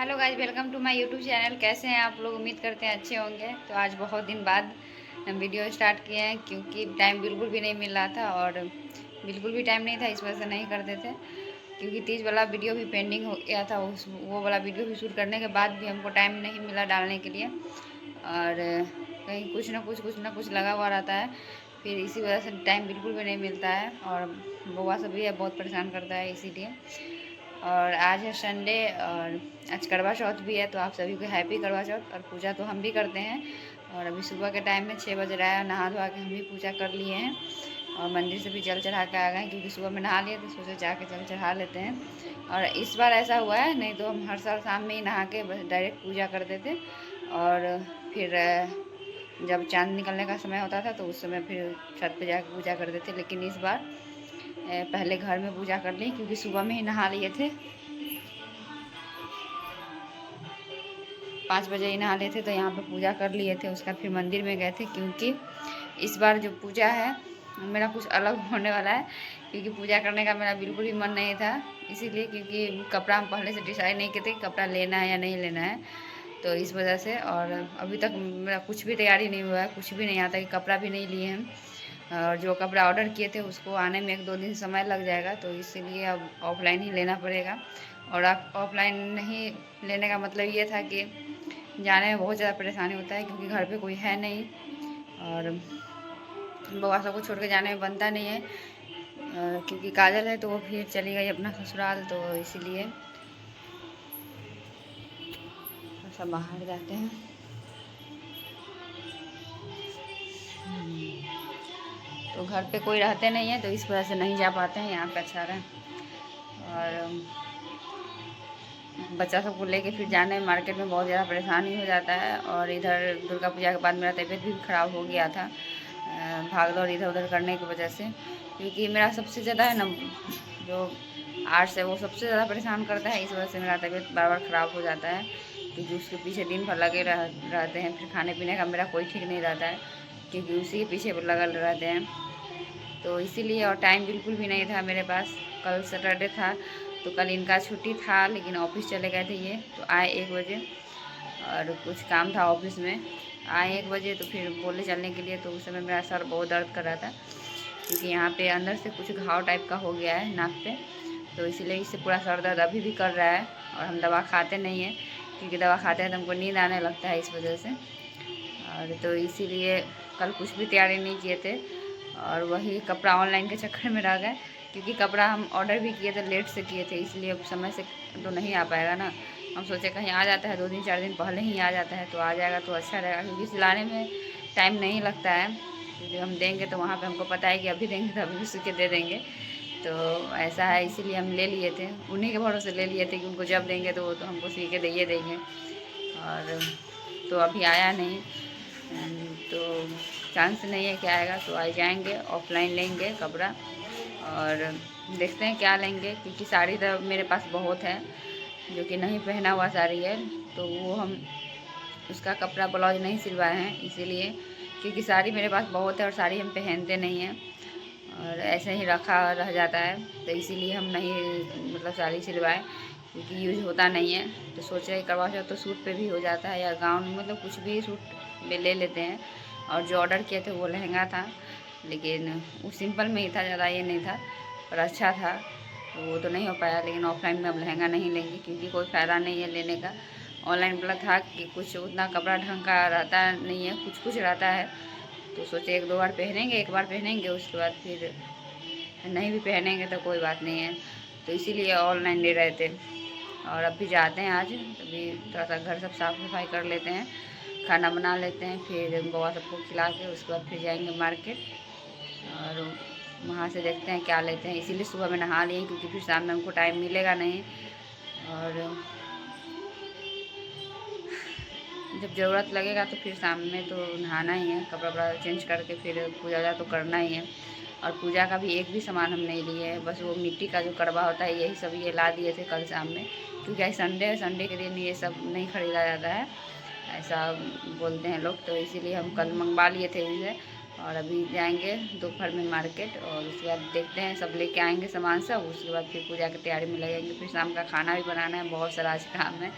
Hello guys, welcome to my YouTube channel. कैसे हैं आप लोग? उम्मीद करते हैं अच्छे होंगे। तो आज बहुत दिन बाद वीडियो स्टार्ट किए हैं क्योंकि टाइम बिल्कुल भी नहीं मिल रहा था और बिल्कुल भी टाइम नहीं था, इस वजह से नहीं करते थे। क्योंकि 30 वाला वीडियो भी पेंडिंग हो गया था, वो वाला वीडियो भी शूट करने के बाद भी हमको टाइम नहीं मिला डालने के लिए। और कहीं कुछ ना कुछ लगा हुआ रहता है, फिर इसी वजह से टाइम बिल्कुल भी नहीं मिलता है। और बउआ सब भी है, बहुत परेशान करता है इसीलिए। और आज है संडे और आज करवा चौथ भी है, तो आप सभी को हैप्पी करवा चौथ। और पूजा तो हम भी करते हैं और अभी सुबह के टाइम में 6 बज रहा है, नहा धोवा के हम भी पूजा कर लिए हैं और मंदिर से भी जल चढ़ा के आ गए क्योंकि सुबह में नहा लिए तो सोचे जाके जल चढ़ा लेते हैं। और इस बार ऐसा हुआ है, नहीं तो हम हर साल शाम में ही नहा के बस डायरेक्ट पूजा करते थे और फिर जब चाँद निकलने का समय होता था तो उस समय फिर छत पे जाकर पूजा करते थे। लेकिन इस बार पहले घर में पूजा कर ली क्योंकि सुबह में ही नहा लिए थे, 5 बजे ही नहा लिए थे, तो यहाँ पे पूजा कर लिए थे। उसका फिर मंदिर में गए थे क्योंकि इस बार जो पूजा है मेरा कुछ अलग होने वाला है। क्योंकि पूजा करने का मेरा बिल्कुल भी मन नहीं था, इसीलिए क्योंकि कपड़ा हम पहले से डिसाइड नहीं किए थे कपड़ा लेना है या नहीं लेना है, तो इस वजह से। और अभी तक मेरा कुछ भी तैयारी नहीं हुआ है, कुछ भी नहीं आता कि कपड़ा भी नहीं लिए हम। और जो कपड़ा ऑर्डर किए थे उसको आने में 1-2 दिन समय लग जाएगा, तो इसीलिए अब ऑफ़लाइन ही लेना पड़ेगा। और आप ऑफ़लाइन नहीं लेने का मतलब ये था कि जाने में बहुत ज़्यादा परेशानी होता है क्योंकि घर पे कोई है नहीं और बउआ सबको छोड़ के जाने में बनता नहीं है। क्योंकि काजल है तो वो फिर चली गई अपना ससुराल, तो इसीलिए सब बाहर जाते हैं। तो घर पे कोई रहते नहीं है तो इस वजह से नहीं जा पाते हैं, यहाँ पे अच्छा रहे। और बच्चा सबको लेके फिर जाने में मार्केट में बहुत ज़्यादा परेशानी हो जाता है। और इधर दुर्गा पूजा के बाद मेरा तबीयत भी ख़राब हो गया था भाग दौड़ इधर उधर करने की वजह से। क्योंकि मेरा सबसे ज़्यादा है ना जो आर्ट्स है वो सबसे ज़्यादा परेशान करता है, इस वजह से मेरा तबीयत बार बार ख़राब हो जाता है। क्योंकि उसके पीछे दिन भर लगे रहते हैं, फिर खाने पीने का मेरा कोई ठीक नहीं रहता है क्योंकि उसी के पीछे लगल रहते हैं। तो इसीलिए और टाइम बिल्कुल भी नहीं था मेरे पास। कल सैटरडे था तो कल इनका छुट्टी था, लेकिन ऑफिस चले गए थे ये, तो आए 1 बजे और कुछ काम था ऑफिस में। आए 1 बजे तो फिर बोले चलने के लिए, तो उस समय मेरा सर बहुत दर्द कर रहा था क्योंकि यहाँ पे अंदर से कुछ घाव टाइप का हो गया है नाक पे, तो इसीलिए इससे पूरा सर दर्द अभी भी कर रहा है। और हम दवा खाते नहीं हैं क्योंकि दवा खाते हैं तो हमको नींद आने लगता है, इस वजह से। और तो इसीलिए कल कुछ भी तैयारी नहीं किए थे और वही कपड़ा ऑनलाइन के चक्कर में रह गए क्योंकि कपड़ा हम ऑर्डर भी किए थे, लेट से किए थे, इसलिए अब समय से तो नहीं आ पाएगा ना। हम सोचे कहीं आ जाता है 2 दिन 4 दिन पहले ही आ जाता है तो आ जाएगा तो अच्छा रहेगा, क्योंकि सिलाने में टाइम नहीं लगता है। क्योंकि हम देंगे तो वहाँ पे हमको पता है कि अभी देंगे तो अभी भी सी के दे देंगे, तो ऐसा है। इसीलिए हम ले लिए थे, उन्हीं के भरोसे ले लिए थे कि उनको जब देंगे तो वो तो हमको सी के दे देंगे। और तो अभी आया नहीं, तो चांस नहीं है कि आएगा, तो आ जाएंगे ऑफलाइन लेंगे कपड़ा और देखते हैं क्या लेंगे। क्योंकि साड़ी तो मेरे पास बहुत है जो कि नहीं पहना हुआ साड़ी है, तो वो हम उसका कपड़ा ब्लाउज नहीं सिलवाए हैं इसीलिए। क्योंकि साड़ी मेरे पास बहुत है और साड़ी हम पहनते नहीं हैं और ऐसे ही रखा रह जाता है, तो इसीलिए हम नहीं मतलब साड़ी सिलवाए क्योंकि यूज होता नहीं है। तो सोच रहे करवा चौथ तो सूट पे भी हो जाता है या गाउन, मतलब कुछ भी सूट में ले लेते हैं। और जो ऑर्डर किए थे वो लहंगा था, लेकिन वो सिंपल में ही था, ज़्यादा ये नहीं था पर अच्छा था, तो वो तो नहीं हो पाया। लेकिन ऑफलाइन में अब लहंगा नहीं लेंगे क्योंकि कोई फ़ायदा नहीं है लेने का। ऑनलाइन वाला था कि कुछ उतना कपड़ा ढंग का रहता नहीं है, कुछ कुछ रहता है, तो सोचे 1-2 बार पहनेंगे, एक बार पहनेंगे उसके बाद फिर नहीं भी पहनेंगे तो कोई बात नहीं है, तो इसीलिए ऑनलाइन ले रहे थे। और अब भी जाते हैं आज, अभी थोड़ा सा घर सब साफ़ सफाई कर लेते हैं, खाना बना लेते हैं, फिर बउआ सबको खिला के उसके बाद फिर जाएंगे मार्केट और वहाँ से देखते हैं क्या लेते हैं। इसीलिए सुबह में नहा लिए क्योंकि फिर शाम में हमको टाइम मिलेगा नहीं। और जब ज़रूरत लगेगा तो फिर शाम में तो नहाना ही है, कपड़ा वपड़ा चेंज करके फिर पूजा वूजा तो करना ही है। और पूजा का भी एक भी सामान हम नहीं लिए हैं, बस वो मिट्टी का जो करवा होता है यही सब ये ला दिए थे कल शाम में, क्योंकि आज संडे है, संडे के दिन ये सब नहीं ख़रीदा जाता है, ऐसा बोलते हैं लोग, तो इसीलिए हम कल मंगवा लिए थे उनसे। और अभी जाएंगे दोपहर में मार्केट और उसके बाद देखते हैं सब लेके आएंगे सामान सब, उसके बाद फिर पूजा की तैयारी में लगेंगे। फिर शाम का खाना भी बनाना है, बहुत सारा आज काम है,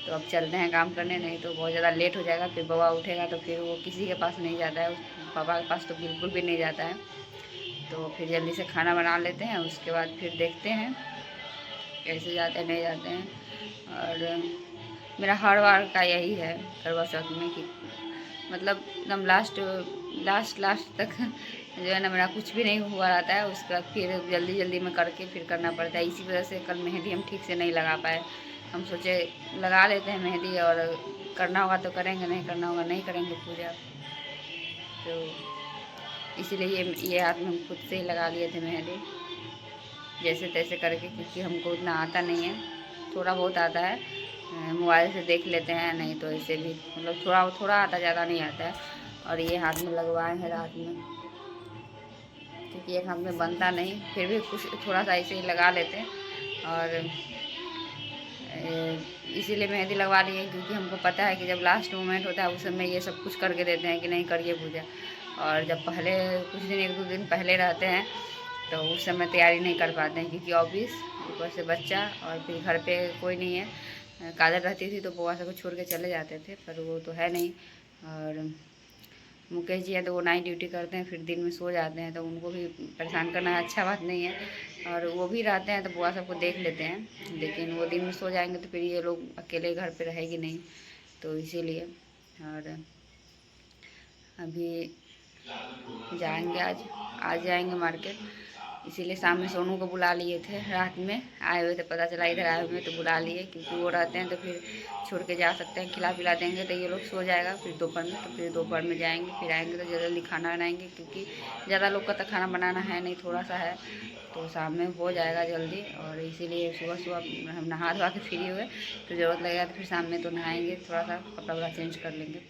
तो अब चलते हैं काम करने, नहीं तो बहुत ज़्यादा लेट हो जाएगा। फिर बवा उठेगा तो फिर वो किसी के पास नहीं जाता है, पापा के पास तो बिल्कुल भी नहीं जाता है। तो फिर जल्दी से खाना बना लेते हैं, उसके बाद फिर देखते हैं कैसे जाते हैं नहीं जाते हैं। और मेरा हर बार का यही है करवा चौथ में कि मतलब एकदम लास्ट तक जो है ना मेरा कुछ भी नहीं हुआ रहता है। उसके बाद फिर जल्दी जल्दी में करके फिर करना पड़ता है। इसी वजह से कल मेहंदी हम ठीक से नहीं लगा पाए। हम सोचे लगा लेते हैं मेहंदी, और करना होगा तो करेंगे, नहीं करना होगा नहीं करेंगे पूजा। तो इसीलिए ये हाथ में हम खुद से ही लगा लिए थे मेहंदी, जैसे तैसे करके, क्योंकि हमको उतना आता नहीं है। थोड़ा बहुत आता है, मोबाइल से देख लेते हैं, नहीं तो ऐसे भी मतलब थोड़ा थोड़ा आता, ज़्यादा नहीं आता है। और ये हाथ में लगवाए हैं रात में, क्योंकि एक हाथ में बनता नहीं, फिर भी कुछ थोड़ा सा ऐसे ही लगा लेते हैं। और इसीलिए मेहंदी लगवा ली है, क्योंकि हमको पता है कि जब लास्ट मोमेंट होता है उस समय ये सब कुछ करके देते हैं कि नहीं करिए पूजा। और जब पहले कुछ दिन 1-2 दिन पहले रहते हैं तो उस समय तैयारी नहीं कर पाते हैं, क्योंकि ऑफिस, ऊपर से बच्चा, और फिर घर पे कोई नहीं है। काजल रहती थी तो बुआ सबको छोड़ के चले जाते थे, पर वो तो है नहीं। और मुकेश जी है तो वो नाइट ड्यूटी करते हैं, फिर दिन में सो जाते हैं, तो उनको भी परेशान करना अच्छा बात नहीं है। और वो भी रहते हैं तो बुआ सबको देख लेते हैं, लेकिन वो दिन में सो जाएंगे तो फिर ये लोग अकेले घर पे रहेगी नहीं, तो इसीलिए। और अभी जाएंगे, आज जाएंगे मार्केट, इसीलिए शाम में सोनू को बुला लिए थे। रात में आए हुए थे, पता चला इधर आए हुए तो बुला लिए, क्योंकि वो रहते हैं तो फिर छोड़ के जा सकते हैं, खिला पिला देंगे तो ये लोग सो जाएगा। फिर दोपहर में, तो फिर दोपहर में जाएंगे, फिर आएंगे तो जल्दी खाना बनाएंगे, क्योंकि ज़्यादा लोग का तो खाना बनाना है नहीं, थोड़ा सा है, तो शाम में हो जाएगा जल्दी। और इसीलिए सुबह सुबह हम नहा धोवा के फ्री हुए, तो ज़रूरत लगेगा तो फिर शाम में तो नहाएंगे, थोड़ा सा कपड़ा वपड़ा चेंज कर लेंगे।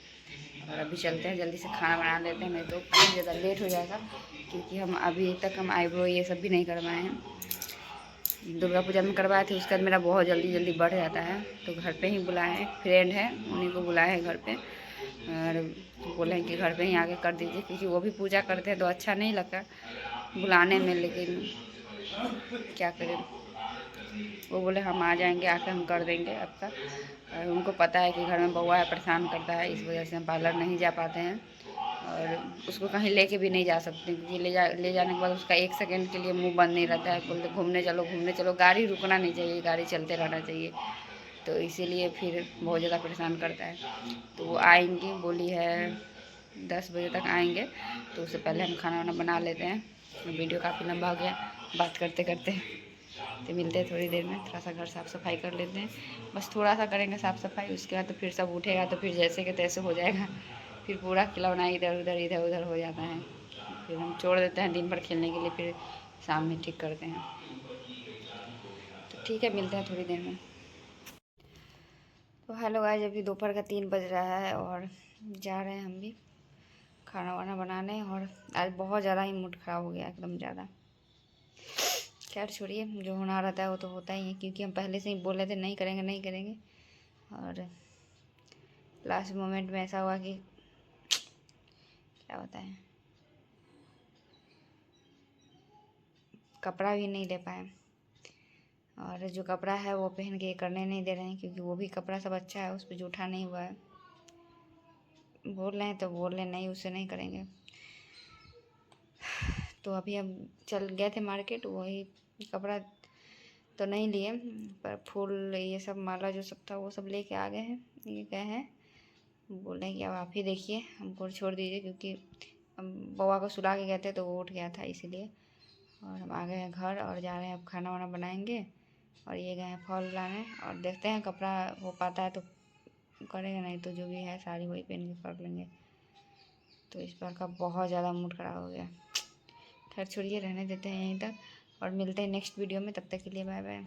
और अभी चलते हैं, जल्दी से खाना बना लेते हैं, नहीं तो काफ़ी ज़्यादा लेट हो जाएगा, क्योंकि हम अभी तक हम आईब्रो ये सब भी नहीं करवाए हैं। दुर्गा पूजा में करवाए थे, उसके बाद मेरा बहुत जल्दी जल्दी बढ़ जाता है, तो घर पे ही बुलाए हैं, फ्रेंड है उन्हीं को बुलाए हैं घर पे। और बोले हैं कि घर पे ही आके कर दीजिए, क्योंकि वो भी पूजा करते हैं तो अच्छा नहीं लगता बुलाने में, लेकिन क्या करें। वो बोले हम आ जाएंगे, आके हम कर देंगे आपका। और उनको पता है कि घर में बउआ है, परेशान करता है, इस वजह से हम पार्लर नहीं जा पाते हैं। और उसको कहीं लेके भी नहीं जा सकते, क्योंकि ले जाने के बाद उसका 1 सेकंड के लिए मुंह बंद नहीं रहता है। बोलते घूमने चलो, गाड़ी रुकना नहीं चाहिए, गाड़ी चलते रहना चाहिए। तो इसीलिए फिर बहुत ज़्यादा परेशान करता है। तो वो आएंगी, बोली है 10 बजे तक आएंगे, तो उससे पहले हम खाना वाना बना लेते हैं। वीडियो काफ़ी लंबा हो गया बात करते करते, तो मिलते हैं थोड़ी देर में। थोड़ा सा घर साफ़ सफाई कर लेते हैं, बस थोड़ा सा करेंगे साफ़ सफाई, उसके बाद तो फिर सब उठेगा तो फिर जैसे कि तैसे हो जाएगा। फिर पूरा खिलौना इधर उधर हो जाता है, फिर हम छोड़ देते हैं दिन भर खेलने के लिए, फिर शाम में ठीक करते हैं। तो ठीक है, मिलते हैं थोड़ी देर में। तो हेलो गाइस, अभी दोपहर का 3 बज रहा है और जा रहे हैं हम भी खाना वाना बनाने। और आज बहुत ज़्यादा ही मूड ख़राब हो गया, एकदम ज़्यादा। खैर छोड़िए, जो होना रहता है वो तो होता ही है, क्योंकि हम पहले से ही बोले थे नहीं करेंगे नहीं करेंगे। और लास्ट मोमेंट में ऐसा हुआ कि क्या बताएं, कपड़ा भी नहीं ले पाए। और जो कपड़ा है वो पहन के करने नहीं दे रहे हैं, क्योंकि वो भी कपड़ा सब अच्छा है, उस पर जूठा नहीं हुआ है। बोल रहे हैं तो बोल रहे नहीं, उससे नहीं करेंगे। तो अभी हम चल गए थे मार्केट, वही कपड़ा तो नहीं लिए, पर फूल ये सब माला जो सब था वो सब लेके आ गए हैं। ये गए हैं, बोले हैं कि अब आप ही देखिए, हमको छोड़ दीजिए, क्योंकि हम बउआ को सुला के गए थे तो वो उठ गया था इसीलिए। और हम आ गए हैं घर और जा रहे हैं अब खाना वाना बनाएंगे। और ये गए हैं फल लाने, और देखते हैं कपड़ा हो पाता है तो करेंगे, नहीं तो जो भी है साड़ी वही पहन के कर लेंगे। तो इस बार का बहुत ज़्यादा मूड ख़राब हो गया। खैर छोड़िए, रहने देते हैं यहीं तक, और मिलते हैं नेक्स्ट वीडियो में। तब तक के लिए बाय बाय।